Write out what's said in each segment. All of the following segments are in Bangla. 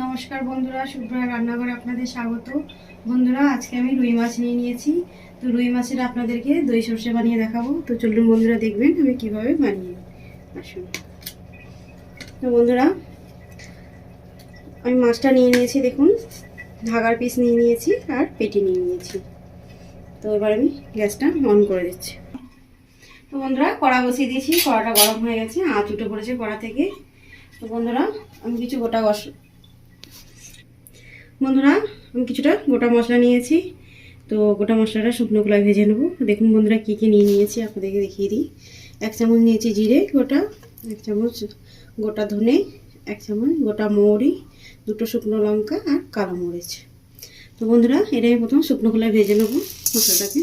নমস্কার বন্ধুরা, শুভ্রা রান্নাঘরে আপনাদের স্বাগত। বন্ধুরা, আজকে আমি রুই মাছ নিয়ে নিয়েছি। তো রুই মাছের আপনাদেরকে দই সর্ষে বানিয়ে দেখাবো। তো চলুন বন্ধুরা, দেখবেন আমি কিভাবে বানিয়ে। আসুন। তো বন্ধুরা, আমি মাছটা নিয়ে নিয়েছি, দেখুন ঢাকার পিস নিয়ে নিয়েছি আর পেটি নিয়ে নিয়েছি। তো এবার আমি গ্যাসটা অন করে দিচ্ছি। তো বন্ধুরা, কড়া বসিয়ে দিয়েছি, কড়াটা গরম হয়ে গেছে, আঁচ উঠে পড়েছে কড়া থেকে। তো বন্ধুরা, আমি কিছুটা গোটা মশলা নিয়েছি। তো গোটা মশলাটা শুকনো কড়ায় ভেজে নেবো। দেখুন বন্ধুরা, কী কী নিয়ে নিয়েছি আপনাদেরকে দেখিয়ে দিই। 1 চামচ নিয়েছি জিরে গোটা, 1 চামচ গোটা ধনে, 1 চামচ গোটা মৌরি, 2টো শুকনো লঙ্কা আর কালো মরিচ। তো বন্ধুরা, এটা আমি প্রথম শুকনো কড়ায় ভেজে নেবো মশলাটাকে।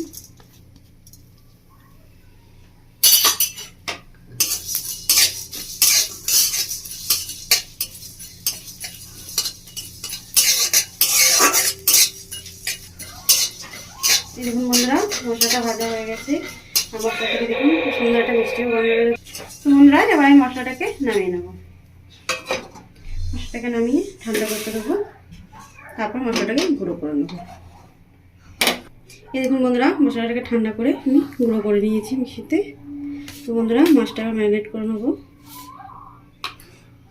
দেখুন বন্ধুরা, মশলাটা ভাজা হয়ে গেছে। আর মশলা থেকে দেখুন খুব সুন্দর একটা মিষ্টিও গন্ধ বেরোচ্ছে। তো বন্ধুরা, এবার আমি মশলাটাকে নামিয়ে নেব। মশলাটাকে নামিয়ে ঠান্ডা করতে দেবো, তারপর মশলাটাকে গুঁড়ো করে নেবো। এই দেখুন বন্ধুরা, মশলাটাকে ঠান্ডা করে আমি গুঁড়ো করে নিয়েছি মিক্সিতে। তো বন্ধুরা, মাছটাকে ম্যারিনেট করে নেবো।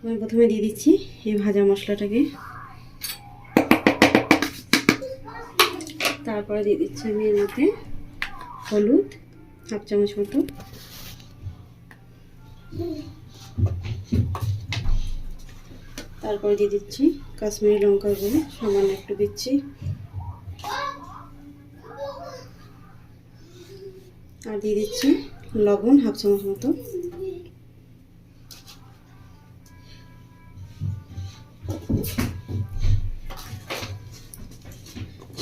আমি প্রথমে দিয়ে দিচ্ছি এই ভাজা মশলাটাকে, তারপরে দিয়ে দিচ্ছি আমি এর মধ্যে হলুদ 1/2 চামচ মতো, তারপরে দিয়ে দিচ্ছি কাশ্মীরি লঙ্কার গুঁড়ো সামান্য একটু দিচ্ছি, আর দিয়ে দিচ্ছি লবণ 1/2 চামচ মতো।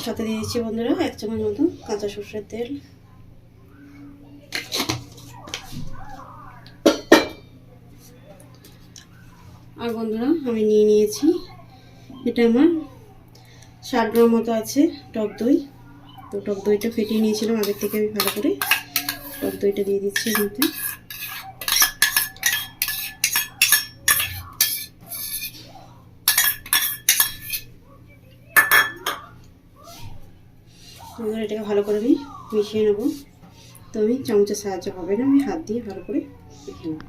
সাথে দিয়ে দিচ্ছি বন্ধুরা 1 চামচ মতো কাঁচা সরষের তেল। আর বন্ধুরা, আমি নিয়ে নিয়েছি, এটা আমার 60 গ্রাম মতো আছে টক দই। তো টক দইটা ফেটিয়ে নিয়েছিলাম আগের থেকে আমি ভালো করে। টক দইটা দিয়ে দিচ্ছি এর মধ্যে। এটাকে ভালো করে আমি মিশিয়ে নেবো। তো আমি চামচের সাহায্য হবে না, আমি হাত দিয়ে ভালো করে মেখে নেব,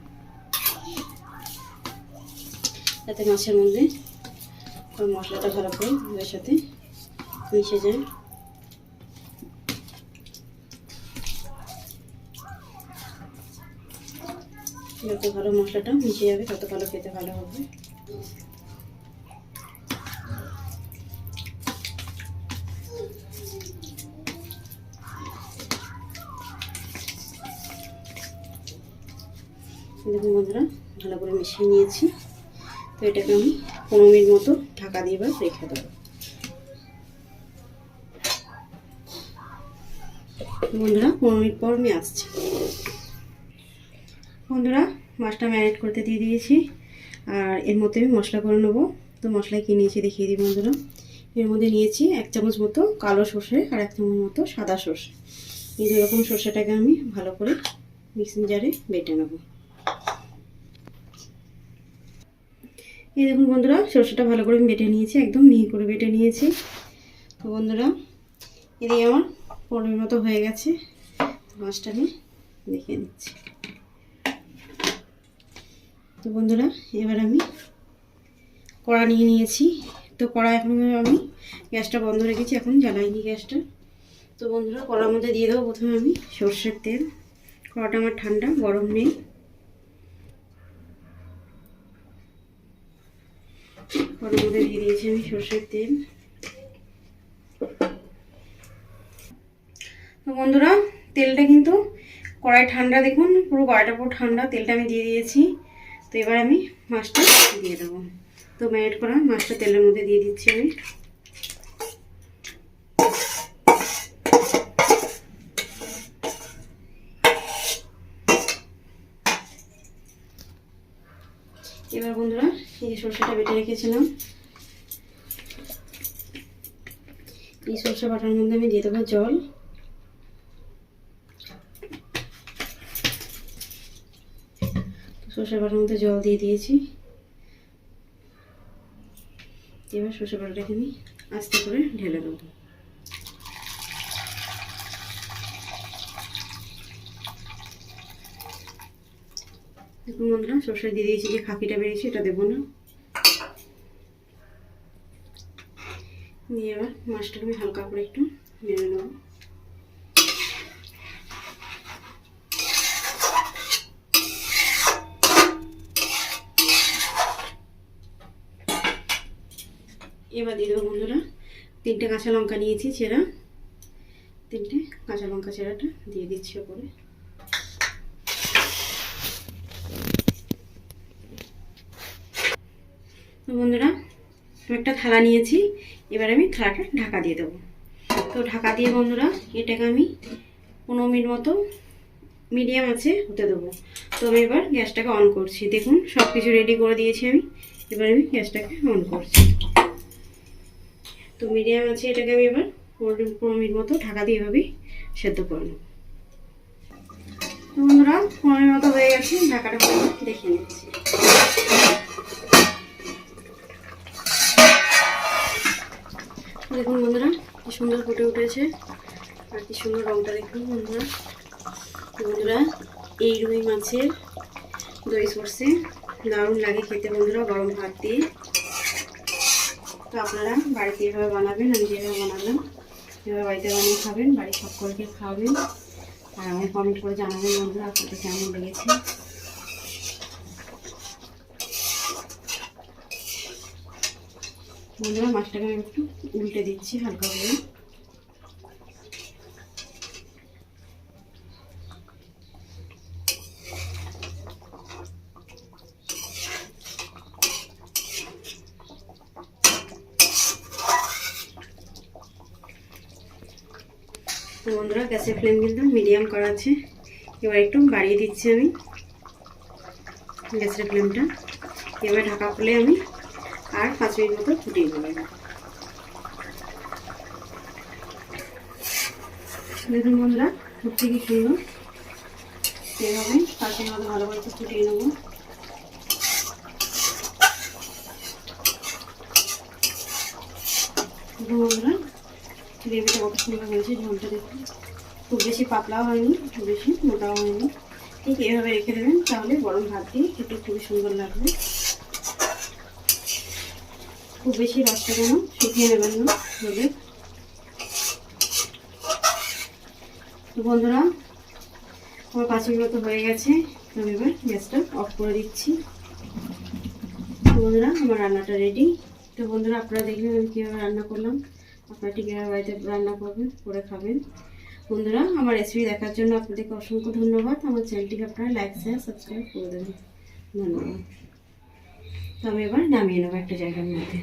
যাতে মাছের মধ্যে মশলাটা ভালো করে দইয়ের সাথে মিশে যায়। যত ভালো মশলাটা মিশে যাবে তত ভালো খেতে ভালো হবে। দেখুন বন্ধুরা, ভালো করে মিশিয়ে নিয়েছি। তো এটাকে আমি 15 মিনিট মতো ঢাকা দিয়ে এবার রেখে দেবো। বন্ধুরা, 15 মিনিট পর আমি আসছি। বন্ধুরা, মাছটা ম্যারিনেট করতে দিয়ে দিয়েছি, আর এর মধ্যে আমি মশলা করে নেবো। তো মশলায় কী নিয়েছি দেখিয়ে দিই বন্ধুরা। এর মধ্যে নিয়েছি 1 চামচ মতো কালো সর্ষে আর 1 চামচ মতো সাদা সর্ষে। এই দুরকম সর্ষেটাকে আমি ভালো করে মিক্সিং জারে বেটে নেব। এই দেখুন বন্ধুরা, সর্ষেটা ভালো করে আমি বেটে নিয়েছি, একদম মিহি করে বেটে নিয়েছি। তো বন্ধুরা, এদিকে আমার 15 মিনিট মতো হয়ে গেছে। মাছটা আমি দেখিয়ে দিচ্ছি। তো বন্ধুরা, এবার আমি কড়া নিয়ে নিয়েছি। তো কড়া এখন আমি গ্যাসটা বন্ধ রেখেছি, এখন জ্বালাইনি গ্যাসটা। তো বন্ধুরা, কড়ার মধ্যে দিয়ে দেবো প্রথমে আমি সর্ষের তেল। কড়াটা আমার ঠান্ডা, গরম নেই। কড়ার মধ্যে দিয়ে দিয়েছি আমি সর্ষের তেল। তো বন্ধুরা, তেলটা কিন্তু কড়াই ঠান্ডা, দেখুন পুরো কড়াইটা পুরো ঠান্ডা, তেলটা আমি দিয়ে দিয়েছি। তো এবার আমি মাছটা দিয়ে দেবো। তো ম্যারিনেট করা মাছটা তেলের মধ্যে দিয়ে দিচ্ছি আমি। এবার বন্ধুরা, এই সর্ষেটা বেটে রেখেছিলাম, এই সর্ষে বাটার মধ্যে আমি দিয়ে দেবো জল। সর্ষে বাটার মধ্যে জল দিয়ে দিয়েছি। এবার সর্ষে বাটাটাকে আমি আস্তে করে ঢেলে দেবো। দেখুন বন্ধুরা, সর্ষে দিয়ে দিয়েছি, যে খাকিটা বেরিয়েছে এটা দেবো না। নিয়ে এবার মাছটাকে আমি হালকা করে একটু নেড়ে নেব। এবার দিয়ে দেবো বন্ধুরা 3টে কাঁচা লঙ্কা নিয়েছি চেরা, 3টে কাঁচা লঙ্কা চেরাটা দিয়ে দিচ্ছি ওপরে। তো বন্ধুরা, একটা থালা নিয়েছি, এবার আমি থালাটা ঢাকা দিয়ে দেবো। তো ঢাকা দিয়ে বন্ধুরা এটাকে আমি 15 মিনিট মতো মিডিয়াম আছে হতে দেবো। তো আমি এবার গ্যাসটাকে অন করছি। দেখুন সব কিছু রেডি করে দিয়েছি আমি, এবার আমি গ্যাসটাকে অন করছি। তো মিডিয়াম আছে, এটাকে আমি এবার 15 মিনিট মতো ঢাকা দিয়ে এভাবেই সেদ্ধ করে নেব। তো বন্ধুরা 15 মিনিট মতো হয়ে গেছে, ঢাকাটা দেখে নিচ্ছি। দেখুন বন্ধুরা কি সুন্দর ফুটে উঠেছে, আর কি সুন্দর রঙটা দেখুন বন্ধুরা। বন্ধুরা এই রুই মাছের দই সর্ষে দারুণ লাগে খেতে বন্ধুরা, গরম ভাত দিয়ে। তো আপনারা বাড়িতে এভাবে বানাবেন, আমি যেভাবে বানালাম এভাবে বাড়িতে বানিয়ে খাবেন, বাড়ির সকলকে খাওয়াবেন, আর আমাকে কমেন্ট করে জানাবেন বন্ধুরা আপনাদের কেমন লেগেছে। বন্ধুরা মাছটাকে আমি একটু উল্টে দিচ্ছি হালকা করে। বন্ধুরা গ্যাসের ফ্লেম কিন্তু মিডিয়াম করা আছে, এবার একটু বাড়িয়ে দিচ্ছি আমি গ্যাসের ফ্লেমটা। এবার ঢাকা খুলে আমি আর 5 মিনিট মতো ফুটিয়ে নেব। দেখুন বন্ধুরা ফুটতে কি সুন্দর, এভাবে 5 মিনিট মতো ভালো করে ফুটিয়ে নেব। বন্ধুরা গ্রেভিটা কত সুন্দর হয়েছে, ঝোলটা দেখুন খুব বেশি পাতলাও হয়নি, খুব বেশি মোটাও হয়নি। ঠিক এভাবে রেখে দেবেন, তাহলে গরম ভাত দিয়ে খেতে খুবই সুন্দর লাগবে। খুব বেশি রসটা যেন শুকিয়ে নেবেন না ঝোলে। তো বন্ধুরা আমার 5 মিনিট মতো হয়ে গেছে, আমি এবার গ্যাসটা অফ করে দিচ্ছি। তো বন্ধুরা আমার রান্নাটা রেডি। তো বন্ধুরা আপনারা দেখবেন আমি কীভাবে রান্না করলাম, আপনারা ঠিক এভাবে বাড়িতে রান্না করবেন, করে খাবেন। বন্ধুরা আমার রেসিপি দেখার জন্য আপনাদেরকে অসংখ্য ধন্যবাদ। আমার চ্যানেলটিকে আপনারা লাইক শেয়ার সাবস্ক্রাইব করে দেবেন, ধন্যবাদ। তো আমি এবার নামিয়ে নেবো একটা জায়গার মধ্যে।